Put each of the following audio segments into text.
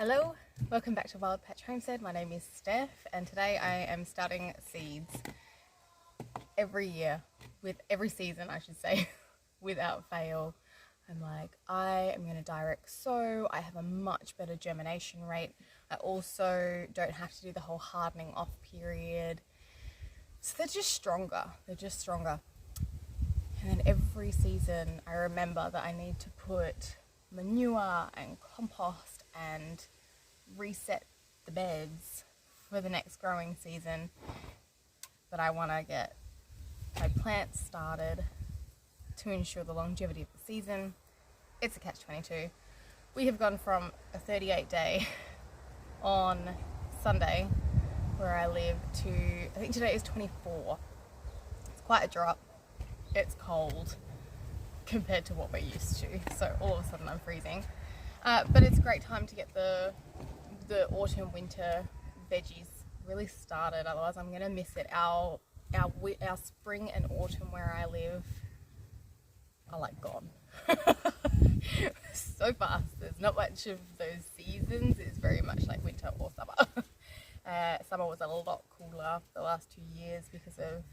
Hello, welcome back to Wild Patch Homestead. My name is Steph and today I am starting seeds every year, with every season I should say, without fail. I'm like, I am going to direct sow. I have a much better germination rate. I also don't have to do the whole hardening off period. So they're just stronger. And then every season I remember that I need to put manure and compost and reset the beds for the next growing season. But I want to get my plants started to ensure the longevity of the season. It's a catch-22. We have gone from a 38-day on Sunday where I live to, I think today is 24. It's quite a drop. It's cold compared to what we're used to, so all of a sudden I'm freezing. But it's a great time to get the autumn winter veggies really started, otherwise I'm gonna miss it. Our spring and autumn where I live are like gone. So fast. There's not much of those seasons. It's very much like winter or summer. Summer was a lot cooler the last 2 years because of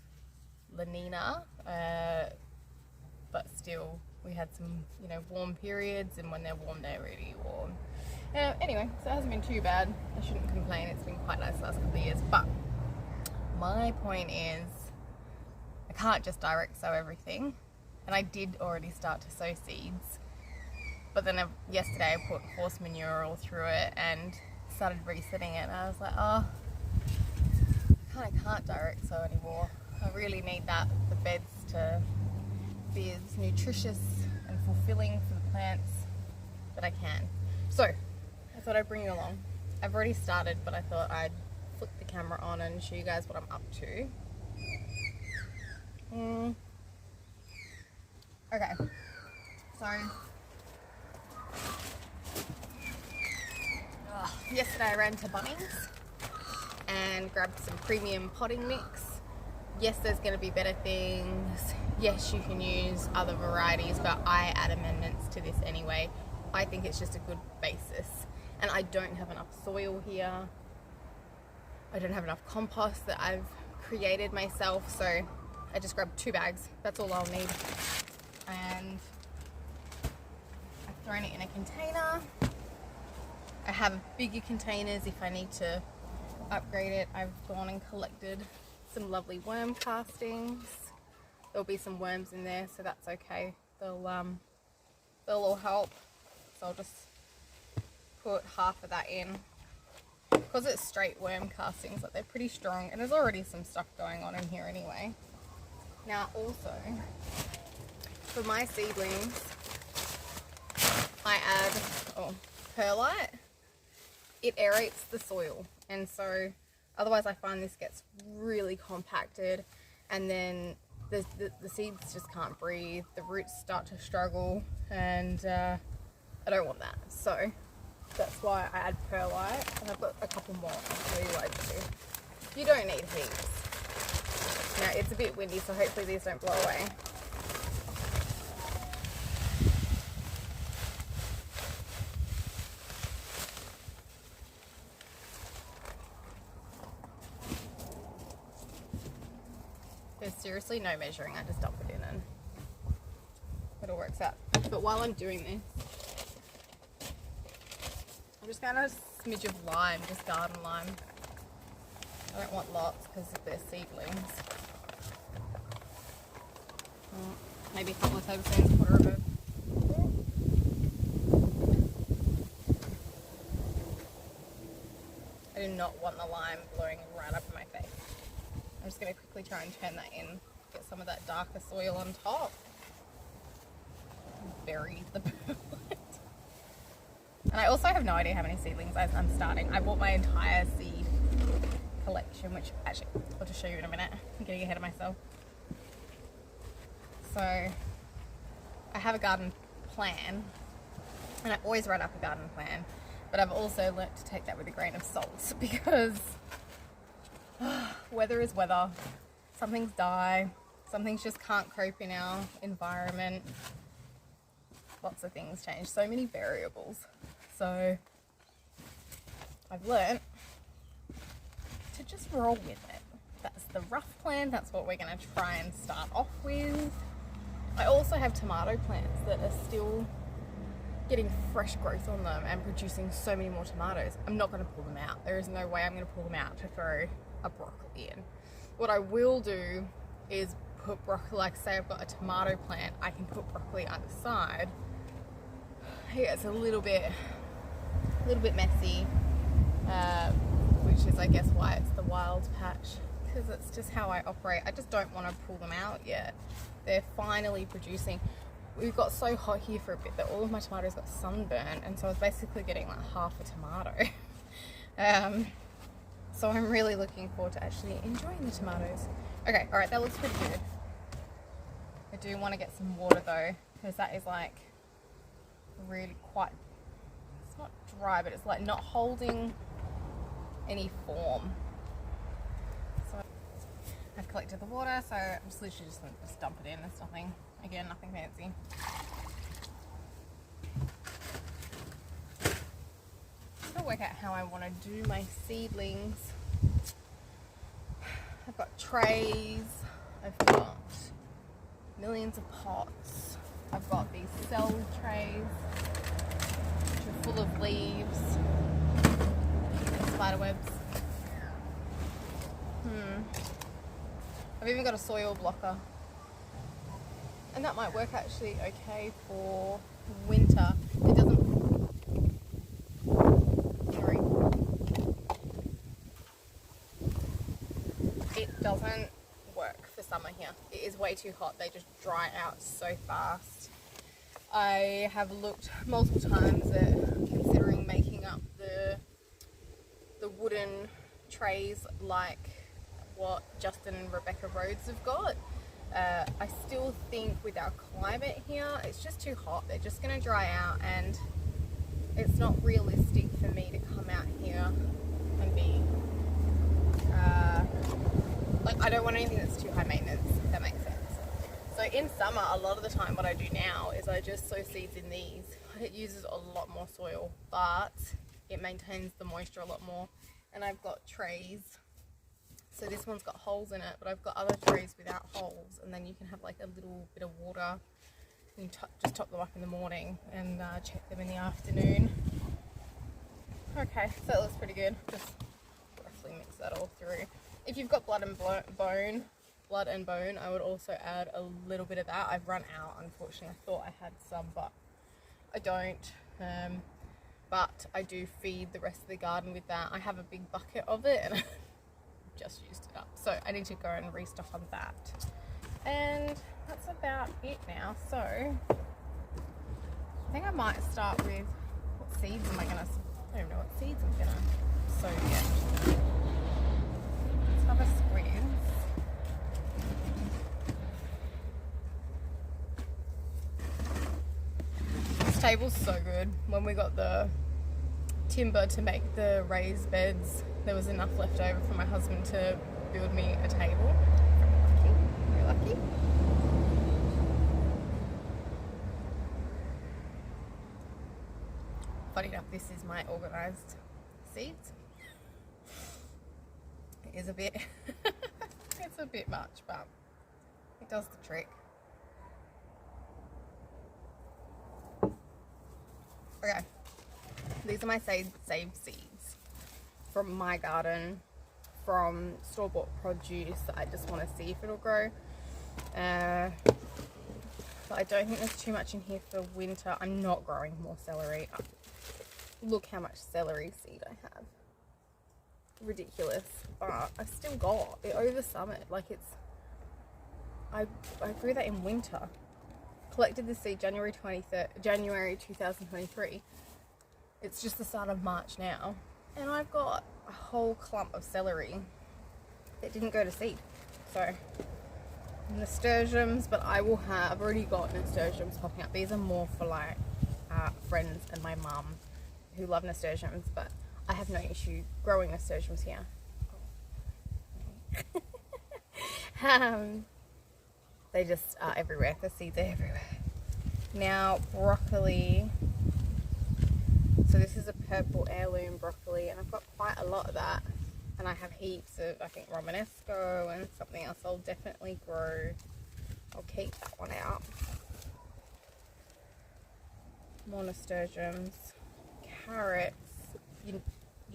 La Nina, but still we had some, warm periods, and when they're warm they're really warm. Anyway, so it hasn't been too bad. I shouldn't complain. It's been quite nice the last couple of years, but my point is I can't just direct sow everything, and I did already start to sow seeds, but then yesterday I put horse manure all through it and started resetting it, and I was like, oh, I kind of can't direct sow anymore. I really need the beds to be as nutritious and fulfilling for the plants that I can. So I thought I'd bring you along. I've already started, but I thought I'd flip the camera on and show you guys what I'm up to. Okay, so yesterday I ran to Bunnings and grabbed some premium potting mix. Yes, there's going to be better things. Yes, you can use other varieties, but I add amendments to this anyway. I think it's just a good basis. And I don't have enough soil here. I don't have enough compost that I've created myself, so I just grabbed 2 bags. That's all I'll need. And I've thrown it in a container. I have bigger containers if I need to upgrade it. I've gone and collected some lovely worm castings. There'll be some worms in there, so that's okay. They'll all help. So I'll just put half of that in. Because it's straight worm castings, like they're pretty strong, and there's already some stuff going on in here anyway. Now also, for my seedlings, I add perlite. It aerates the soil, and so otherwise I find this gets really compacted, and then the seeds just can't breathe, the roots start to struggle, and I don't want that. So that's why I add perlite, and I've got a couple more. I'll show you what I do. You don't need heaps. Now it's a bit windy, so hopefully these don't blow away. There's seriously no measuring, I just dump it in and it all works out. But while I'm doing this, I'm just going to smidge of lime, just garden lime. I don't want lots because they're seedlings. Maybe a couple of tablespoons, quarter of a. I do not want the lime blowing right up in my face. I'm just going to quickly try and turn that in, get some of that darker soil on top. Bury the perlite. And I also have no idea how many seedlings I'm starting. I bought my entire seed collection, which actually I'll just show you in a minute. I'm getting ahead of myself. So I have a garden plan, and I always write up a garden plan, but I've also learnt to take that with a grain of salt, because weather is weather. Some things die, some things just can't cope in our environment. Lots of things change, so many variables. So I've learned to just roll with it. That's the rough plan. That's what we're going to try and start off with. I also have tomato plants that are still getting fresh growth on them and producing so many more tomatoes. I'm not going to pull them out. There is no way I'm going to pull them out to throw a broccoli in. What I will do is put broccoli, like say I've got a tomato plant, I can put broccoli on the side. Yeah, it's a little bit messy, which is I guess why it's the wild patch, because it's just how I operate. I just don't want to pull them out yet. They're finally producing. We've got so hot here for a bit that all of my tomatoes got sunburned, and so I was basically getting like half a tomato. So I'm really looking forward to actually enjoying the tomatoes. Okay, all right, that looks pretty good. I do want to get some water though, because that is like really quite, it's not dry, but it's like not holding any form. So I've collected the water, so I'm just literally just going to just dump it in. There's nothing, again, nothing fancy. I'm going to work out how I want to do my seedlings. I've got trays, I've got millions of pots, I've got these cell trays which are full of leaves and spider webs. I've even got a soil blocker, and that might work actually okay for winter. It doesn't, sorry, it doesn't work for summer here. It is way too hot. They just dry out so fast. I have looked multiple times at considering making up the wooden trays like what Justin and Rebecca Rhodes have got. I still think with our climate here, it's just too hot. They're just going to dry out, and it's not realistic for me to come out here and be like, I don't want anything that's too high maintenance, if that makes sense. So in summer, a lot of the time what I do now is I just sow seeds in these. It uses a lot more soil, but it maintains the moisture a lot more. And I've got trays. So this one's got holes in it, but I've got other trays without holes, and then you can have like a little bit of water. You just top them up in the morning and check them in the afternoon. Okay, so that looks pretty good. Just roughly mix that all through. If you've got blood and bone, I would also add a little bit of that. I've run out, unfortunately. I thought I had some, but I don't. But I do feed the rest of the garden with that. I have a big bucket of it, and just used it up, so I need to go and restock on that. And that's about it now. So I think I might start with, what seeds am I gonna, I don't even know what seeds I'm gonna sow yet. Let's have a squeeze. This table's so good. When we got the timber to make the raised beds, there was enough left over for my husband to build me a table. Very lucky. Funny enough, this is my organised seeds. It is a bit, it's a bit much, but it does the trick. Okay. These are my saved seeds from my garden, from store-bought produce that I just want to see if it'll grow. But I don't think there's too much in here for winter. I'm not growing more celery. Look how much celery seed I have. Ridiculous. But I still got it over summer. Like, it's, I grew that in winter. Collected the seed January 2023. It's just the start of March now, and I've got a whole clump of celery that didn't go to seed. So nasturtiums, but I've already got nasturtiums popping up. These are more for like friends and my mum who love nasturtiums, but I have no issue growing nasturtiums here. They just are everywhere. The seeds are everywhere. Now broccoli. So this is a purple heirloom broccoli, and I've got quite a lot of that. And I have heaps of, I think, Romanesco and something else I'll definitely grow. I'll keep that one out. More nasturtiums. Carrots. You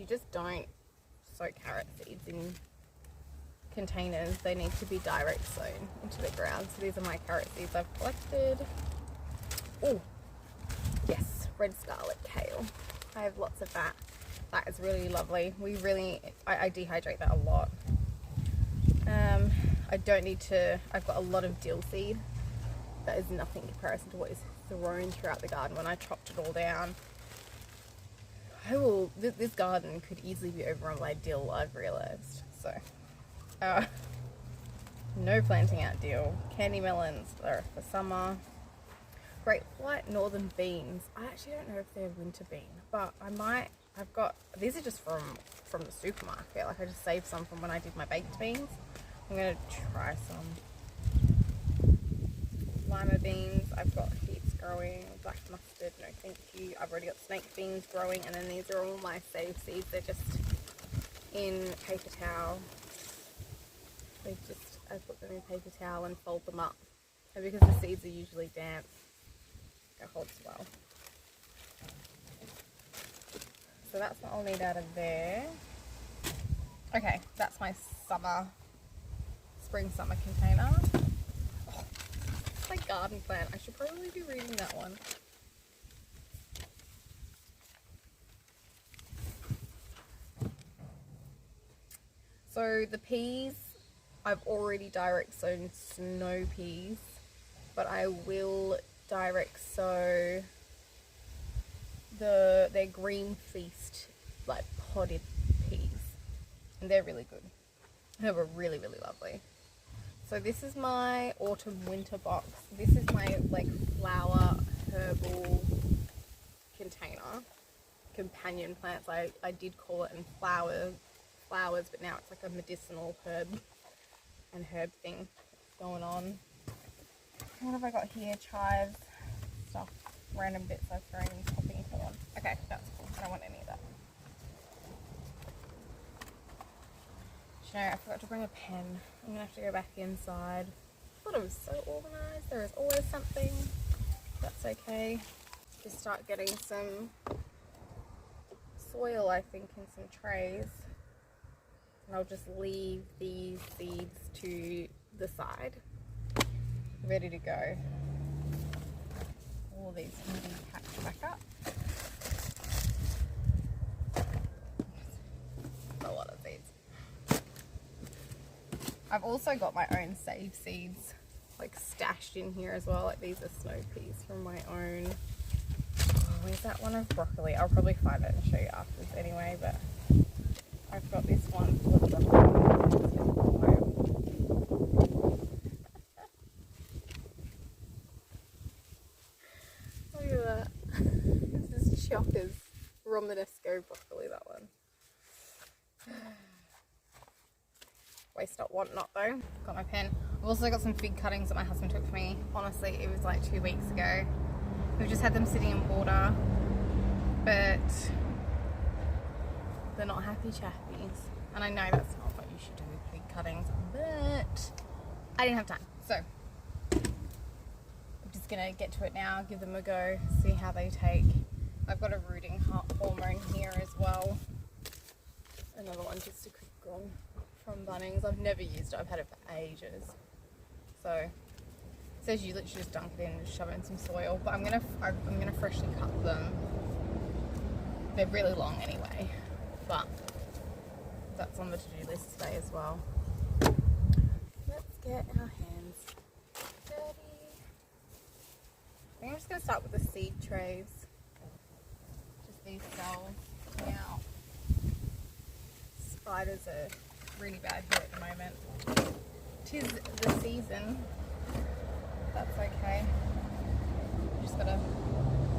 just don't soak carrot seeds in containers. They need to be direct sown into the ground. So these are my carrot seeds I've collected. Oh, yes, red scarlet kale. I have lots of that. That is really lovely. I dehydrate that a lot. I don't need to, I've got a lot of dill seed. That is nothing in comparison to what is thrown throughout the garden when I chopped it all down. This garden could easily be overrun by dill, I've realised. So, no planting out dill. Candy melons are for summer. Great white northern beans. I actually don't know if they're winter bean, but these are just from the supermarket. Like, I just saved some from when I did my baked beans. I'm going to try some lima beans. I've got heaps growing. Black mustard, no thank you. I've already got snake beans growing, and then these are all my save seeds. They're just in paper towel. I put them in paper towel and fold them up. And because the seeds are usually damp, it holds well. So that's what I'll need out of there. Okay, that's my spring summer container. Oh, it's my garden plant. I should probably be reading that one. So the peas, I've already direct sown snow peas, but I will direct sow their green feast, like potted peas, and they're really good. They were really, really lovely. So this is my autumn winter box. This is my like flower herbal container, companion plants. I did call it in flowers, but now it's like a medicinal herb thing going on. What have I got here? Chives, stuff, random bits I've thrown in popping corn. Okay, that's cool. I don't want any of that. You know, I forgot to bring a pen. I'm gonna have to go back inside. I thought it was so organized. There is always something. That's okay. Just start getting some soil, I think, in some trays. And I'll just leave these seeds to the side, ready to go. All these can be packed back up. A lot of seeds. I've also got my own save seeds like stashed in here as well. Like, these are snow peas from my own. Where's that one of broccoli? I'll probably find it and show you afterwards anyway, but I've got this one full of broccoli. Look at that. This is Chockers Romanesco broccoli, that one. Waste not, want not though. Got my pen. I've also got some fig cuttings that my husband took for me. Honestly, it was like 2 weeks ago. We've just had them sitting in water, but they're not happy chappies. And I know that's not what you should do with fig cuttings, but I didn't have time. So I'm just gonna get to it now, give them a go, see how they take. I've got a rooting hormone here as well. Another one, just a quick one from Bunnings. I've never used it, I've had it for ages. So it says you literally just dunk it in and shove it in some soil, but I'm gonna freshly cut them. They're really long anyway, but that's on the to-do list today as well. Let's get our hands dirty. I think I'm just gonna start with the seed trays. Just these cells. Now, spiders are really bad here at the moment. 'Tis the season. That's okay. You just gotta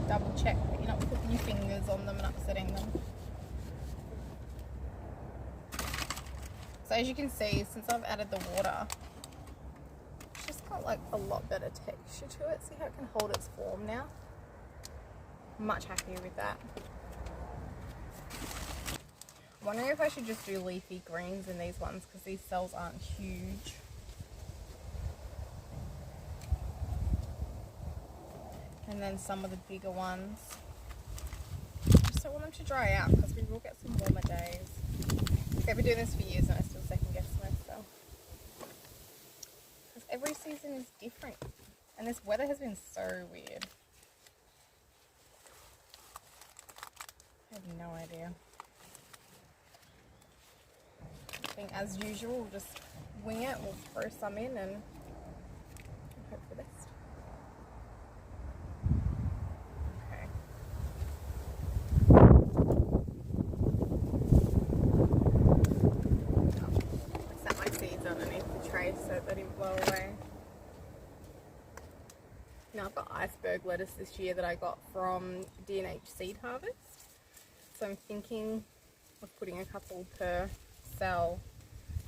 double check that you're not putting your fingers on them and upsetting them. So as you can see, since I've added the water, it's just got like a lot better texture to it. See how it can hold its form now? Much happier with that. wondering if I should just do leafy greens in these ones because these cells aren't huge. And then some of the bigger ones. I just don't want them to dry out because we will get some warmer days. I've been doing this for years and I still second guess myself. Because every season is different. And this weather has been so weird. I have no idea. I think as usual, we'll just wing it. We'll throw some in and hope for the best. Okay. I set my seeds underneath the tray so they didn't blow away. Now I've got iceberg lettuce this year that I got from D&H Seed Harvest. So I'm thinking of putting a couple per cell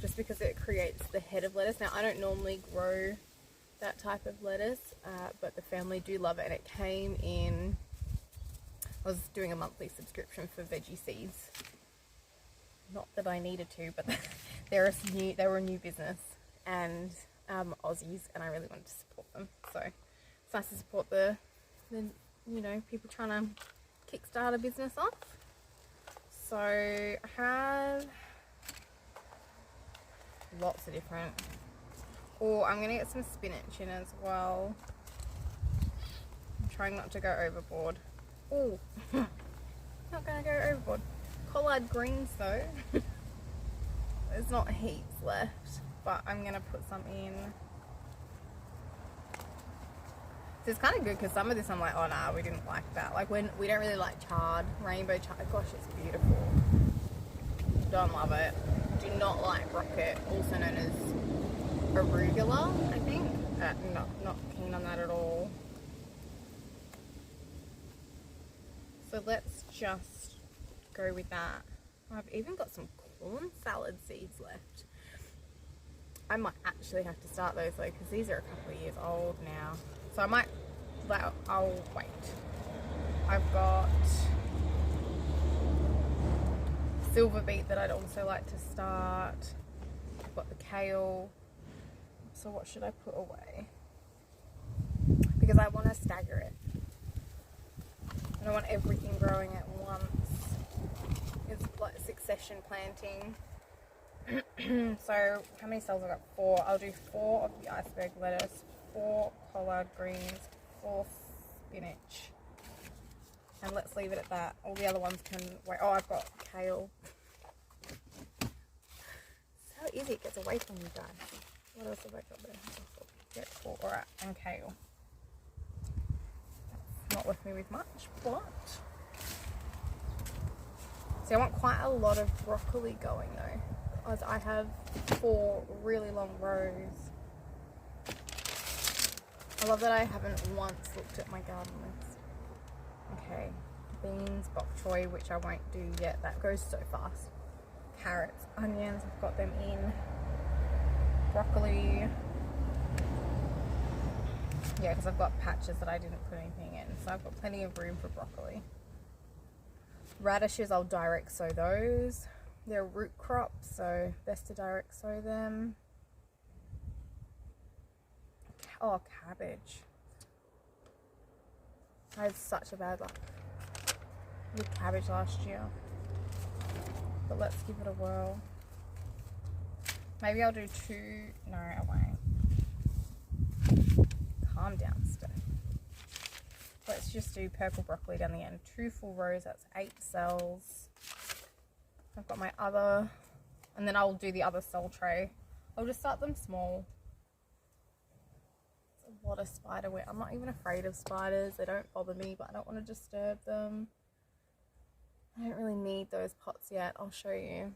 just because it creates the head of lettuce. Now I don't normally grow that type of lettuce, but the family do love it, and it came in, I was doing a monthly subscription for veggie seeds. Not that I needed to, but they were a new business and Aussies, and I really wanted to support them. So it's nice to support the you know, people trying to kickstart a business off. So I have lots of different. Oh, I'm going to get some spinach in as well. I'm trying not to go overboard. Oh, not going to go overboard. Collard greens though. There's not heaps left, but I'm going to put some in. So it's kind of good because some of this I'm like, oh nah, we didn't like that. Like when we don't really like chard, rainbow chard. Gosh, it's beautiful. Don't love it. Do not like rocket, also known as arugula, I think. Not keen on that at all. So let's just go with that. I've even got some corn salad seeds left. I might actually have to start those though because these are a couple of years old now. So I might, I'll wait. I've got silver beet that I'd also like to start. I've got the kale. So what should I put away? Because I want to stagger it. I don't want everything growing at once. It's like succession planting. So how many cells? I've got 4. I'll do 4 of the iceberg lettuce, 4 collard greens, 4 spinach, and let's leave it at that. All the other ones can wait. Oh, I've got kale. So easy it gets away from you guys. What else have I got there? Get 4, alright, and kale. That's not left me with much, but see, I want quite a lot of broccoli going though, because I have 4 really long rows. I love that I haven't once looked at my garden list. Okay, beans, bok choy, which I won't do yet. That goes so fast. Carrots, onions, I've got them in. Broccoli. Yeah, because I've got patches that I didn't put anything in. So I've got plenty of room for broccoli. Radishes, I'll direct sow those. They're root crops, so best to direct sow them. Oh, cabbage. I had such a bad luck with cabbage last year. But let's give it a whirl. Maybe I'll do 2. No, I won't. Calm down, Steph. Let's just do purple broccoli down the end. 2 full rows, that's 8 cells. I've got my other, and then I'll do the other cell tray. I'll just start them small. A lot of spider web. I'm not even afraid of spiders. They don't bother me, but I don't want to disturb them. I don't really need those pots yet. I'll show you.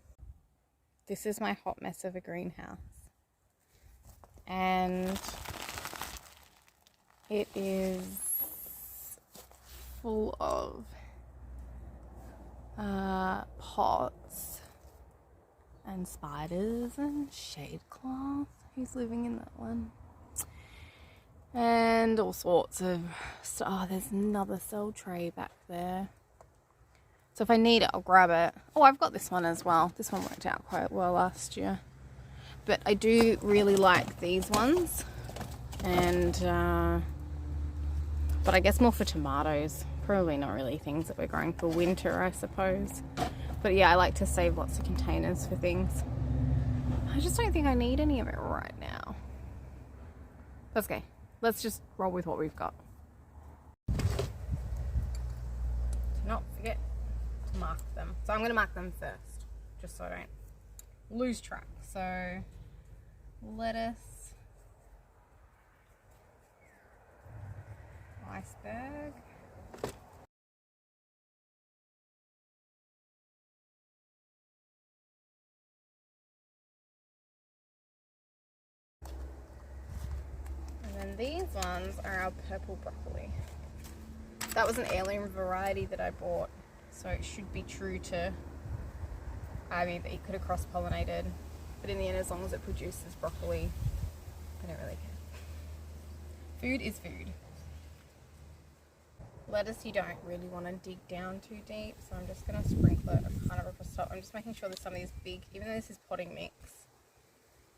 This is my hot mess of a greenhouse. And it is full of pots and spiders and shade cloth. Who's living in that one? And all sorts of stuff. Oh, there's another cell tray back there. So if I need it, I'll grab it. Oh, I've got this one as well. This one worked out quite well last year. But I do really like these ones. And, but I guess more for tomatoes. Probably not really things that we're growing for winter, I suppose. But yeah, I like to save lots of containers for things. I just don't think I need any of it right now. That's okay. Let's just roll with what we've got. Do not forget to mark them. So I'm going to mark them first, just so I don't lose track. So lettuce, iceberg, and then these ones are our purple broccoli. That was an heirloom variety that I bought, so it should be true to, I mean, it could have cross-pollinated, but in the end, as long as it produces broccoli, I don't really care. Food is food. Lettuce, you don't really want to dig down too deep, so I'm just going to sprinkle it kind of across the top. I'm just making sure there's some of these big, even though this is potting mix,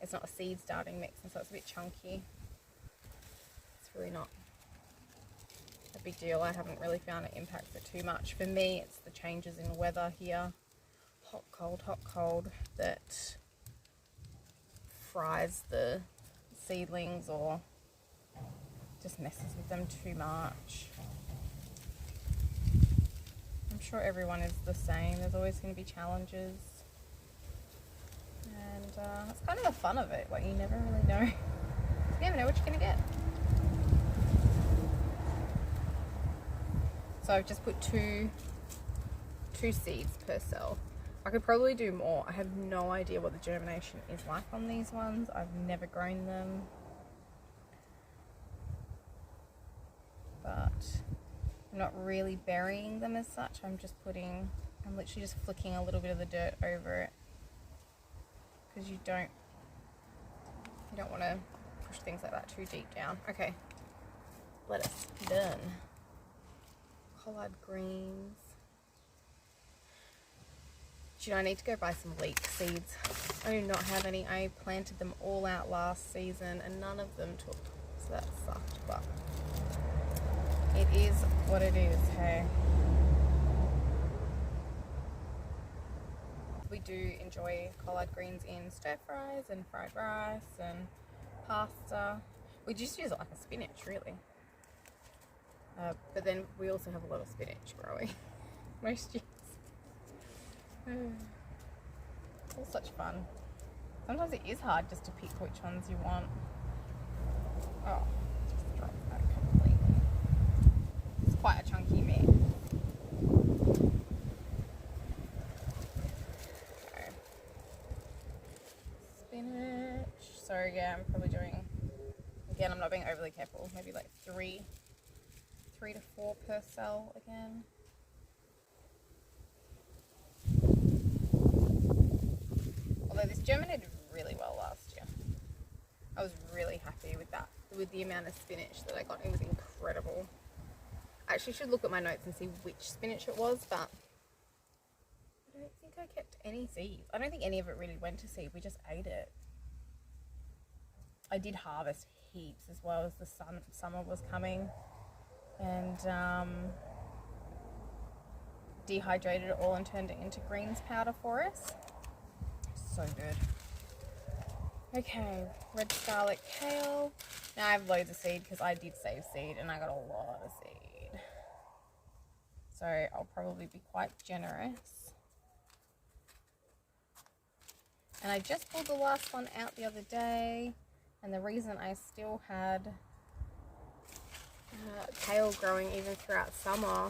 it's not a seed starting mix, and so it's a bit chunky. It's really not a big deal. I haven't really found it impacts it too much. For me, it's the changes in weather here, hot, cold, that fries the seedlings or just messes with them too much. I'm sure everyone is the same. There's always going to be challenges, and that's kind of the fun of it. Like, you never really know. You never know what you're going to get. So I've just put two seeds per cell. I could probably do more. I have no idea what the germination is like on these ones. I've never grown them. But I'm not really burying them as such. I'm literally just flicking a little bit of the dirt over it. Because you don't want to push things like that too deep down. Okay, lettuce, done. Collard greens. Do you know, I need to go buy some leek seeds. I do not have any. I planted them all out last season and none of them took. So that sucked, but it is what it is, hey. We do enjoy collard greens in stir fries and fried rice and pasta. We just use it like a spinach, really. But then we also have a lot of spinach growing most years. It's all such fun. Sometimes it is hard just to pick which ones you want. Oh, just drop that completely. It's quite a chunky mix. Okay. Spinach. So yeah, I'm probably doing, again, I'm not being overly careful, maybe like three to four per cell again. Although this germinated really well last year. I was really happy with that, with the amount of spinach that I got. It was incredible. I actually should look at my notes and see which spinach it was, but I don't think I kept any seeds. I don't think any of it really went to seed. We just ate it. I did harvest heaps as well as the summer was coming, and dehydrated it all and turned it into greens powder for us. So good. Okay, red scarlet kale. Now I have loads of seed because I did save seed and I got a lot of seed. So I'll probably be quite generous. And I just pulled the last one out the other day, and the reason I still had kale growing even throughout summer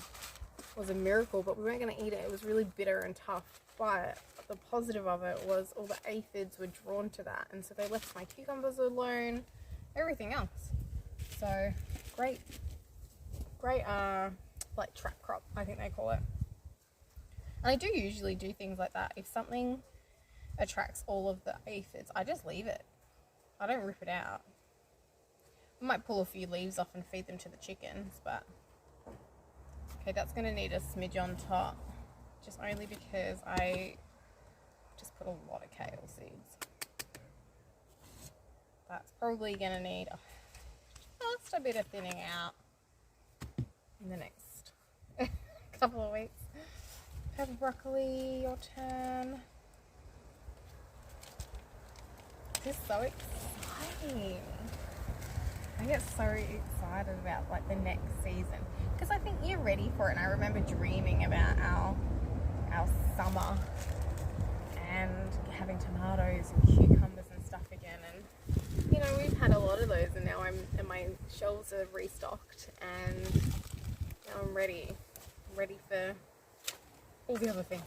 was a miracle, but we weren't going to eat it. It was really bitter and tough, but the positive of it was all the aphids were drawn to that, and so they left my cucumbers alone, everything else. So great like trap crop, I think they call it. And I do usually do things like that. If something attracts all of the aphids, I just leave it. I don't rip it out. I might pull a few leaves off and feed them to the chickens, but okay, that's going to need a smidge on top just only because I just put a lot of kale seeds. That's probably going to need just a bit of thinning out in the next couple of weeks. Pepper broccoli, your turn. This is so exciting. I get so excited about like the next season because I think you're ready for it. And I remember dreaming about our summer and having tomatoes and cucumbers and stuff again. And you know, we've had a lot of those, and now my shelves are restocked, and now I'm ready for all the other things.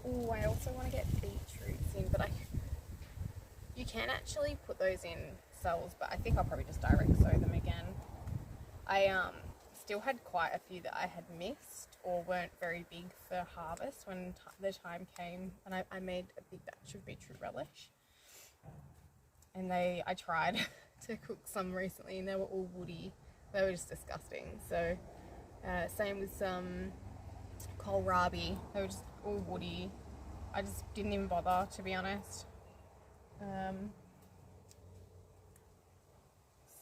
Oh, I also want to get beetroots in, but you can actually put those in cells, but I think I'll probably just direct sow them again. I still had quite a few that I had missed or weren't very big for harvest when the time came, and I made a big batch of beetroot relish, and I tried to cook some recently, and they were all woody. They were just disgusting. So same with some kohlrabi. They were just all woody. I just didn't even bother, to be honest.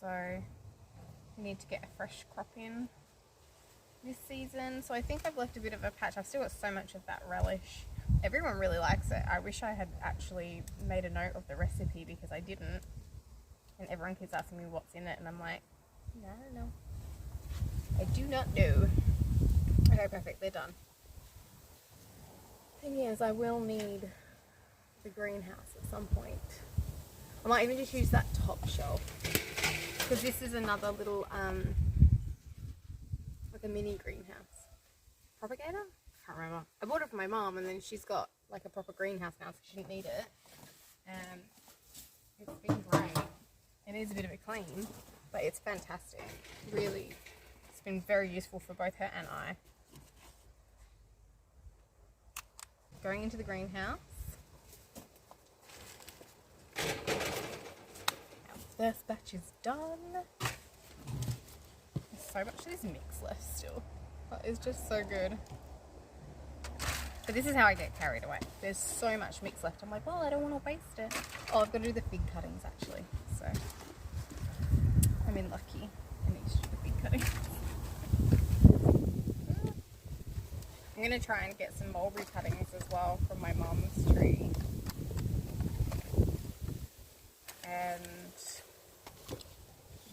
So we need to get a fresh crop in this season. So I think I've left a bit of a patch. I've still got so much of that relish. Everyone really likes it. I wish I had actually made a note of the recipe because I didn't. And everyone keeps asking me what's in it, and I'm like, no, I don't know. I do not know. Okay, perfect. They're done. And yes, I will need the greenhouse at some point. I might even just use that top shelf because this is another little like a mini greenhouse propagator. I can't remember. I bought it for my mom, and then she's got like a proper greenhouse now, so she didn't need it. It's been great. It is a bit of a clean, but it's fantastic. Really, it's been very useful for both her and I. Going into the greenhouse. Our first batch is done. There's so much of this mix left still. That is just so good. But this is how I get carried away. There's so much mix left. I'm like, well, I don't want to waste it. Oh, I've got to do the fig cuttings actually. So I'm in lucky. I need to do the fig cuttings. I'm going to try and get some mulberry cuttings as well from my mum's tree. And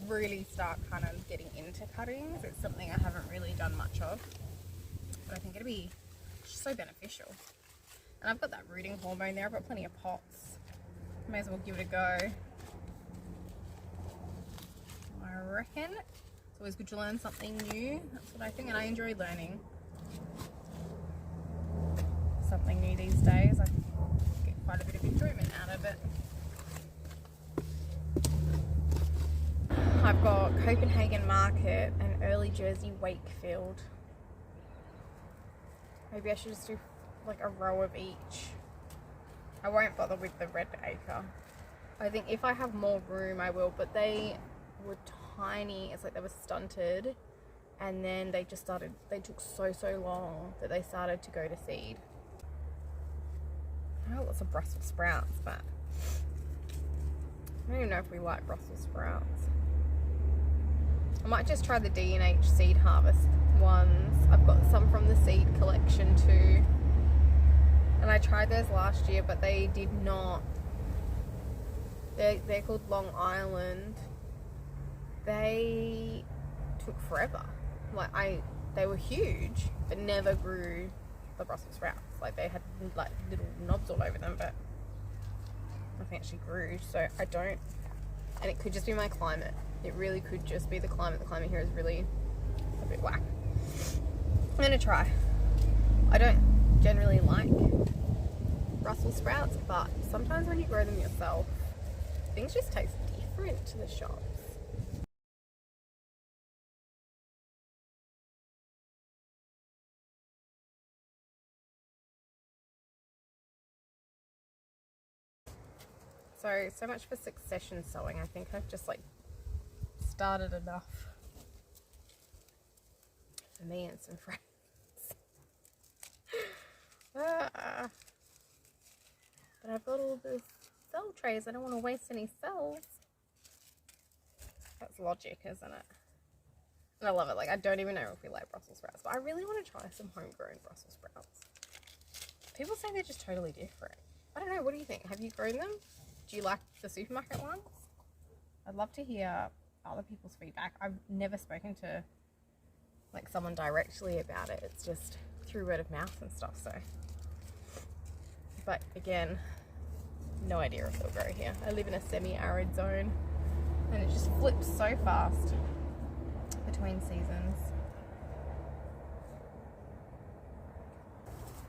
really start kind of getting into cuttings. It's something I haven't really done much of. But I think it'll be so beneficial. And I've got that rooting hormone there. I've got plenty of pots. May as well give it a go. I reckon. It's always good to learn something new. That's what I think, and I enjoy learning something new these days. I get quite a bit of enjoyment out of it. I've got Copenhagen Market and Early Jersey Wakefield. Maybe I should just do like a row of each. I won't bother with the red acre. I think if I have more room I will, but they were tiny. It's like they were stunted, and then they took so long that they started to go to seed. I know lots of Brussels sprouts, but I don't even know if we like Brussels sprouts. I might just try the D&H seed harvest ones. I've got some from the seed collection too. And I tried those last year, but they did not. They're called Long Island. They took forever. They were huge, but never grew the Brussels sprouts. Like they had like little knobs all over them, but nothing actually grew. So I don't. And it could just be my climate. It really could just be the climate. The climate here is really a bit whack. I'm gonna try. I don't generally like Brussels sprouts, but sometimes when you grow them yourself, things just taste different to the shops. So much for succession sowing. I think I've just like started enough for me and some friends. But I've got all the cell trays. I don't want to waste any cells. That's logic, isn't it? And I love it. Like, I don't even know if we like Brussels sprouts, but I really want to try some homegrown Brussels sprouts. People say they're just totally different. I don't know. What do you think? Have you grown them? Do you like the supermarket ones? I'd love to hear other people's feedback. I've never spoken to like someone directly about it. It's just through word of mouth and stuff. So, but again, no idea if they'll grow here. I live in a semi-arid zone, and it just flips so fast between seasons.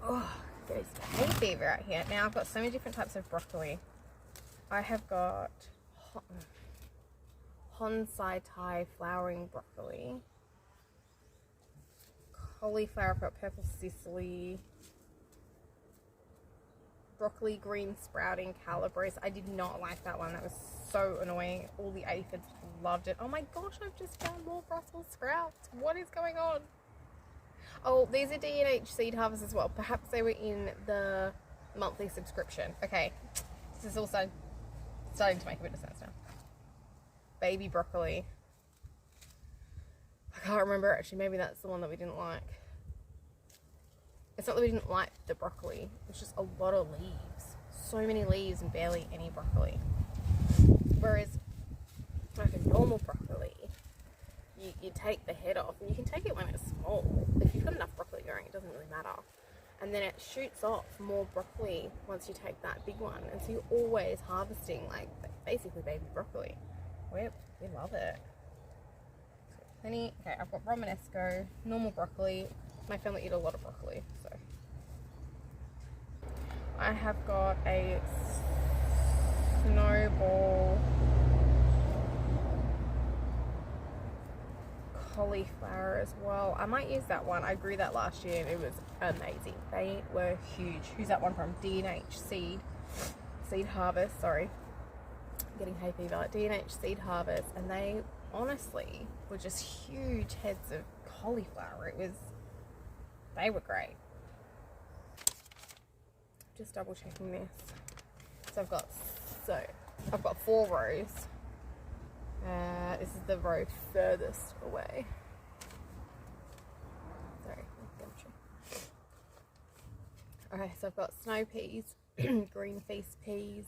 Oh, there's hay fever out here. Now I've got so many different types of broccoli. I have got Homestead Thai flowering broccoli, cauliflower, I've got purple Sicily, broccoli green sprouting calabrese. I did not like that one. That was so annoying. All the aphids loved it. Oh my gosh, I've just found more Brussels sprouts. What is going on? Oh, these are D&H seed harvest as well. Perhaps they were in the monthly subscription. Okay, this is also starting to make a bit of sense now. Baby broccoli. I can't remember actually. Maybe that's the one that we didn't like. It's not that we didn't like the broccoli. It's just a lot of leaves. So many leaves and barely any broccoli. Whereas like a normal broccoli, you take the head off, and you can take it when it's small. If you've got enough broccoli going, it doesn't really matter. And then it shoots off more broccoli once you take that big one. And so you're always harvesting like basically baby broccoli. We love it. Plenty. Okay, I've got Romanesco, normal broccoli. My family eat a lot of broccoli, so. I have got a snowball cauliflower as well. I might use that one. I grew that last year and it was amazing. They were huge. Who's that one from? D&H Seed Harvest, sorry. I'm getting hay fever. D&H Seed Harvest, and they honestly were just huge heads of cauliflower. They were great. Just double checking this. So I've got 4 rows. This is the row furthest away. Sorry, okay, so I've got snow peas, green feast peas,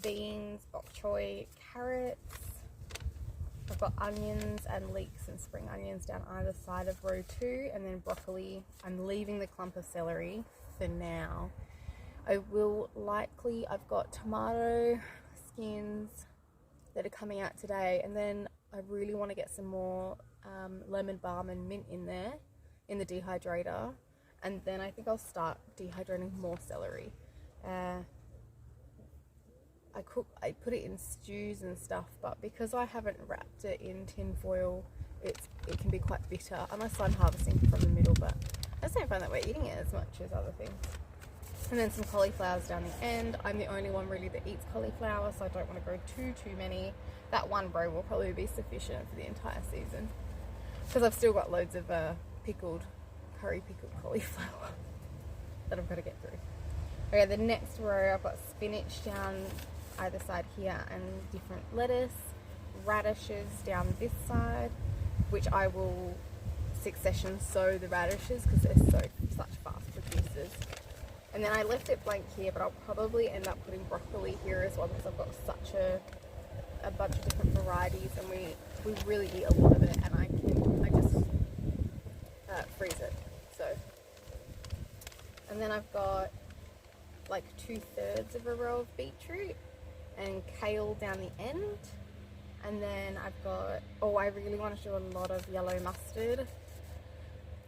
beans, bok choy, carrots. I've got onions and leeks and spring onions down either side of row 2, and then broccoli. I'm leaving the clump of celery for now. I've got tomato skins that are coming out today, and then I really want to get some more lemon balm and mint in there in the dehydrator, and then I think I'll start dehydrating more celery. I put it in stews and stuff, but because I haven't wrapped it in tin foil, it can be quite bitter unless I'm harvesting from the middle, but I just don't find that we're eating it as much as other things. And then some cauliflowers down the end. I'm the only one really that eats cauliflower, so I don't want to grow too many. That one row will probably be sufficient for the entire season, because I've still got loads of curry pickled cauliflower that I've got to get through. Okay, the next row I've got spinach down either side here, and different lettuce, radishes down this side, which I will succession sow the radishes because they're such fast producers. And then I left it blank here, but I'll probably end up putting broccoli here as well, because I've got such a bunch of different varieties, and we really eat a lot of it, and I just freeze it. So, and then I've got like 2/3 of a row of beetroot and kale down the end, and then I've got, I really want to do a lot of yellow mustard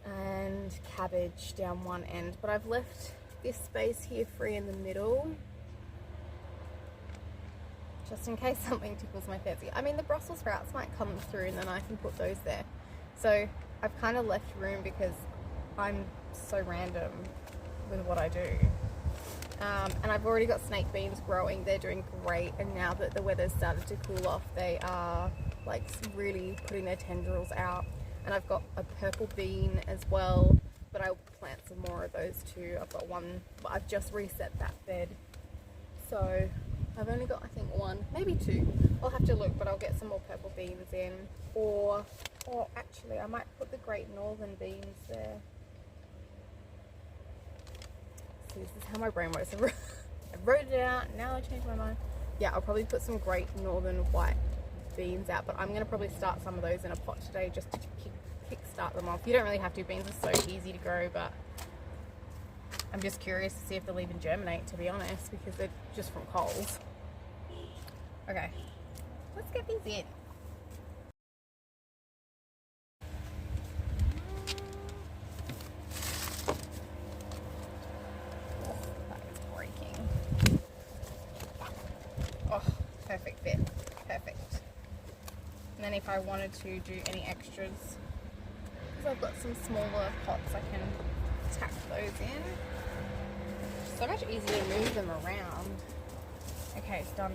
and cabbage down one end, but I've left this space here free in the middle just in case something tickles my fancy. I mean, the Brussels sprouts might come through and then I can put those there. So I've kind of left room because I'm so random with what I do. And I've already got snake beans growing. They're doing great, and now that the weather's started to cool off, they are like really putting their tendrils out. And I've got a purple bean as well but I'll plant some more of those too. I've got one, but I've just reset that bed, so I've only got, I think, one, maybe two. I'll have to look, but I'll get some more purple beans in, or actually I might put the Great Northern beans there. See, this is how my brain works. I wrote it out, now I changed my mind. Yeah, I'll probably put some Great Northern white beans out, but I'm going to probably start some of those in a pot today just to kick-start them off. You don't really have to. Beans are so easy to grow, but I'm just curious to see if they'll even germinate, to be honest, because they're just from coals. Okay, let's get these in. Perfect fit, perfect. And then if I wanted to do any extras, because I've got some smaller pots, I can tack those in. So much easier to move them around. Okay, it's done.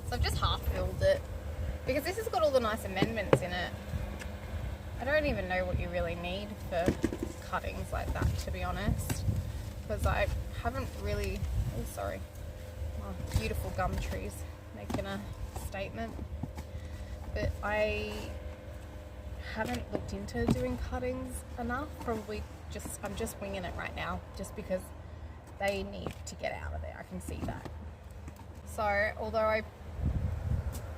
So I've just half filled it, because this has got all the nice amendments in it. I don't even know what you really need for cuttings like that, to be honest, because I haven't really, oh sorry, beautiful gum trees making a statement, but I haven't looked into doing cuttings enough. Probably I'm just winging it right now, just because they need to get out of there. I can see that. So although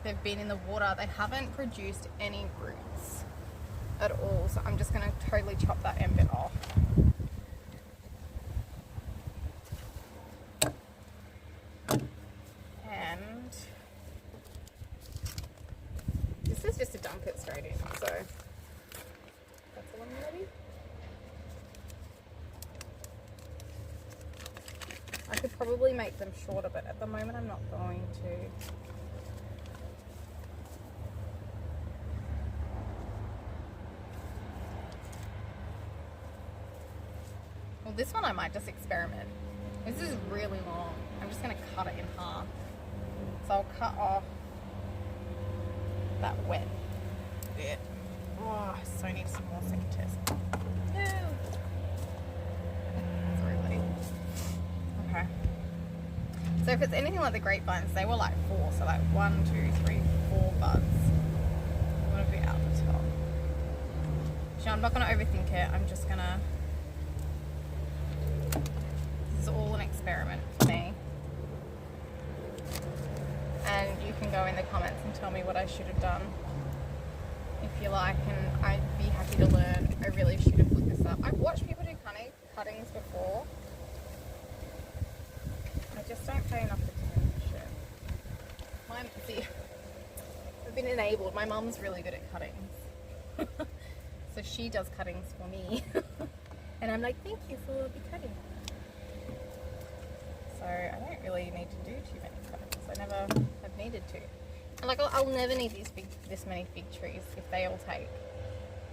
they've been in the water, they haven't produced any roots at all, so I'm just going to totally chop that end bit off. This is just to dump it straight in, so that's all I'm gonna do. I could probably make them shorter, but at the moment I'm not going to. Well, this one I might just experiment. This is really long. I'm just gonna cut it in half. So I'll cut off that wet bit. Oh, I so need some more second test. No. Sorry, buddy. Okay. So if it's anything like the grapevines, they were like 4. So like 1, 2, 3, 4 buds. I'm gonna be out the top. So I'm not gonna overthink it. I'm just gonna. This is all an experiment for me. And you can go in the comments and tell me what I should have done if you like, and I'd be happy to learn. I really should have looked this up. I've watched people do cuttings before. I just don't pay enough attention. See, I've been enabled. My mum's really good at cuttings. So she does cuttings for me. And I'm like, thank you for the cutting. So I don't really need to do too many cuttings. I never have needed to. And like I'll never need this many fig trees if they all take.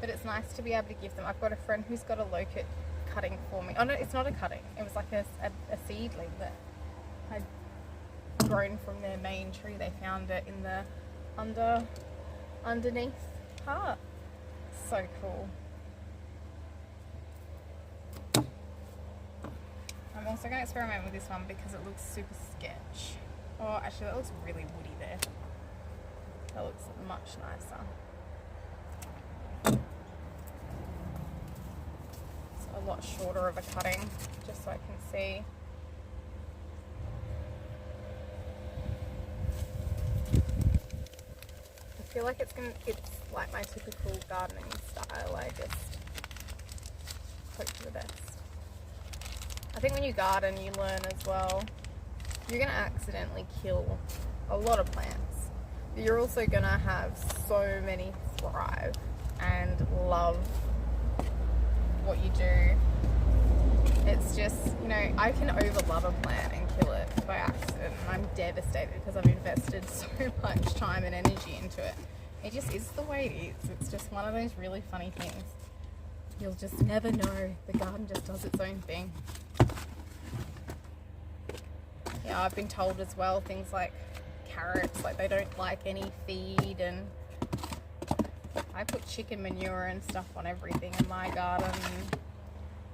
But it's nice to be able to give them. I've got a friend who's got a locust cutting for me. Oh no, it's not a cutting. It was like a seedling that had grown from their main tree. They found it in the underneath part. So cool. I'm also going to experiment with this one because it looks super sketch. Oh, actually that looks really woody there. That looks much nicer. It's a lot shorter of a cutting, just so I can see. I feel like it's like my typical gardening style. I just hope for the best. I think when you garden, you learn as well. You're going to accidentally kill a lot of plants. But you're also going to have so many thrive and love what you do. It's just, you know, I can overlove a plant and kill it by accident. I'm devastated because I've invested so much time and energy into it. It just is the way it is. It's just one of those really funny things. You'll just never know. The garden just does its own thing. Yeah, I've been told as well, things like carrots, like they don't like any feed, and I put chicken manure and stuff on everything in my garden.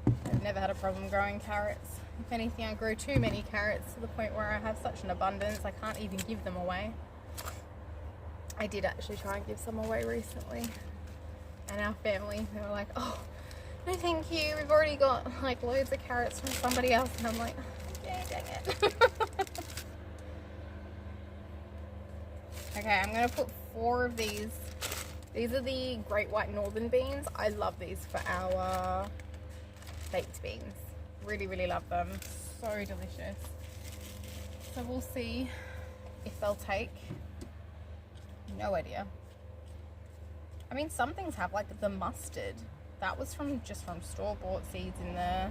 I've never had a problem growing carrots. If anything, I grow too many carrots to the point where I have such an abundance I can't even give them away. I did actually try and give some away recently, and our family, they were like, oh, no thank you, we've already got like loads of carrots from somebody else. And I'm like, okay, dang it. Okay, I'm going to put 4 of these. These are the Great White Northern beans. I love these for our baked beans. Really, really love them. So delicious. So we'll see if they'll take. No idea. I mean, some things have, like the mustard. That was just from store-bought seeds in the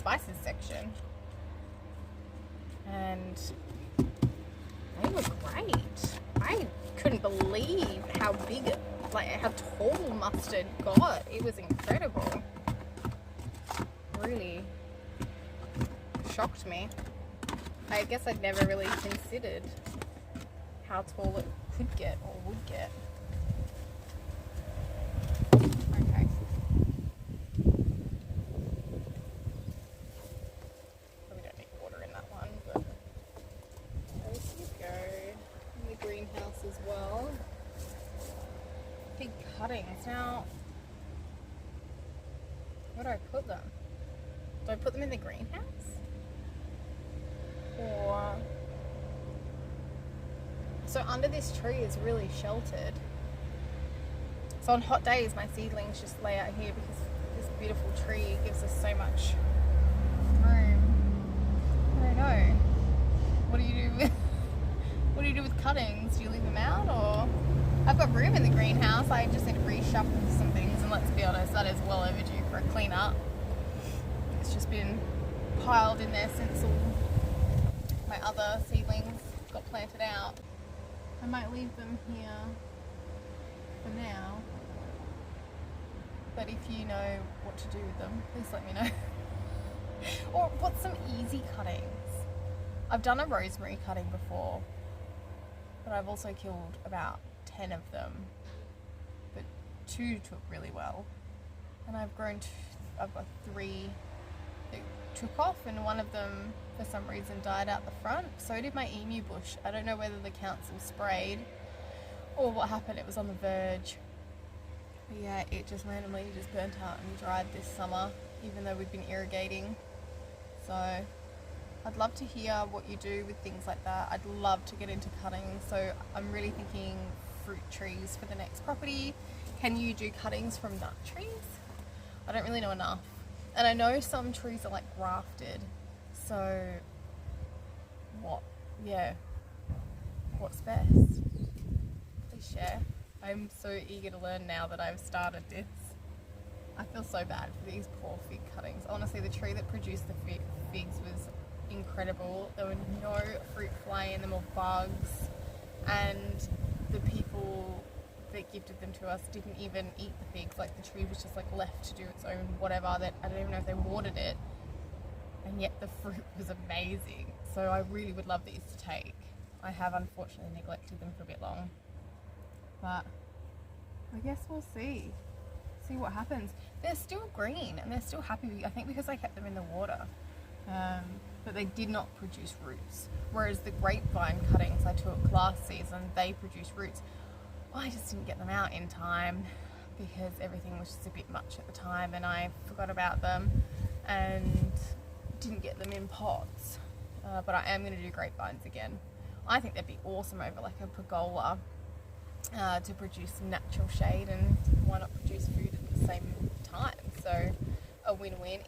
spices section. And they were great. I couldn't believe how big, like how tall mustard got. It was incredible. Really shocked me. I guess I'd never really considered how tall it could get or would get. Okay. Probably don't need water in that one, but there you go. In the greenhouse as well. Big cuttings. Now, where do I put them? Do I put them in the greenhouse? Or... So under this tree is really sheltered. So on hot days, my seedlings just lay out here because this beautiful tree gives us so much room. I don't know. What do you do with cuttings? Do you leave them out, or? I've got room in the greenhouse. I just need to reshuffle some things, and let's be honest, that is well overdue for a clean up. It's just been piled in there since all my other seedlings got planted out. I might leave them here for now, but if you know what to do with them, please let me know. Or put some easy cuttings. I've done a rosemary cutting before, but I've also killed about 10 of them, but 2 took really well, and I've got 3 that took off, and one of them for some reason died out the front. So did my emu bush. I don't know whether the council sprayed or what happened. It was on the verge, but yeah, it just randomly just burnt out and dried this summer, even though we've been irrigating. So I'd love to hear what you do with things like that. I'd love to get into cutting, so I'm really thinking fruit trees for the next property. Can you do cuttings from nut trees? I don't really know enough, and I know some trees are like grafted. So what's best? Please share. I'm so eager to learn now that I've started this. I feel so bad for these poor fig cuttings. Honestly, the tree that produced the figs was incredible. There were no fruit fly in them or bugs, and the people that gifted them to us didn't even eat the figs. Like, the tree was just like left to do its own whatever. That I don't even know if they watered it, and yet the fruit was amazing. So I really would love these to take. I have unfortunately neglected them for a bit long, but I guess we'll see what happens. They're still green and they're still happy, I think because I kept them in the water, but they did not produce roots, whereas the grapevine cuttings I took last season, they produced roots. I just didn't get them out in time because everything was just a bit much at the time, and I forgot about them and didn't get them in pots. But I am going to do grapevines again. I think they'd be awesome over like a pergola to produce some natural shade, and why not produce food at the same time? So a win-win.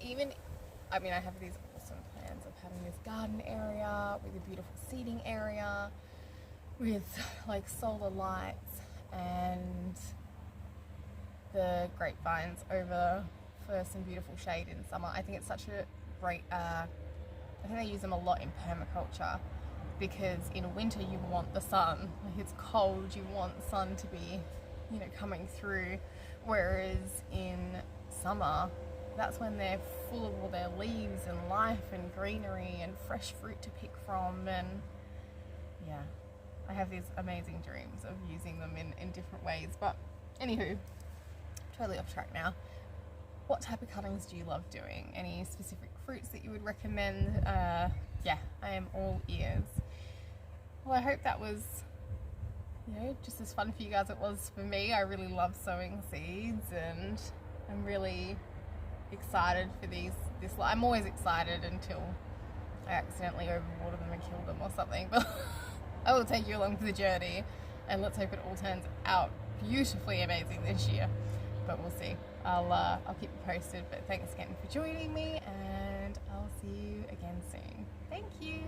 I have these awesome plans of having this garden area with a beautiful seating area with like solar lights and the grapevines over for some beautiful shade in summer. I think it's such a great, I think they use them a lot in permaculture, because in winter you want the sun, like it's cold, you want the sun to be, coming through, whereas in summer, that's when they're full of all their leaves and life and greenery and fresh fruit to pick from. And yeah, I have these amazing dreams of using them in different ways. But anywho, totally off track now. What type of cuttings do you love doing? Any specific fruits that you would recommend? Yeah, I am all ears. Well, I hope that was, you know, just as fun for you guys as it was for me. I really love sowing seeds, and I'm really excited for I'm always excited until I accidentally overwater them and kill them or something, but I will take you along for the journey, and let's hope it all turns out beautifully amazing this year, but we'll see. I'll keep you posted, but thanks again for joining me, and I'll see you again soon. Thank you.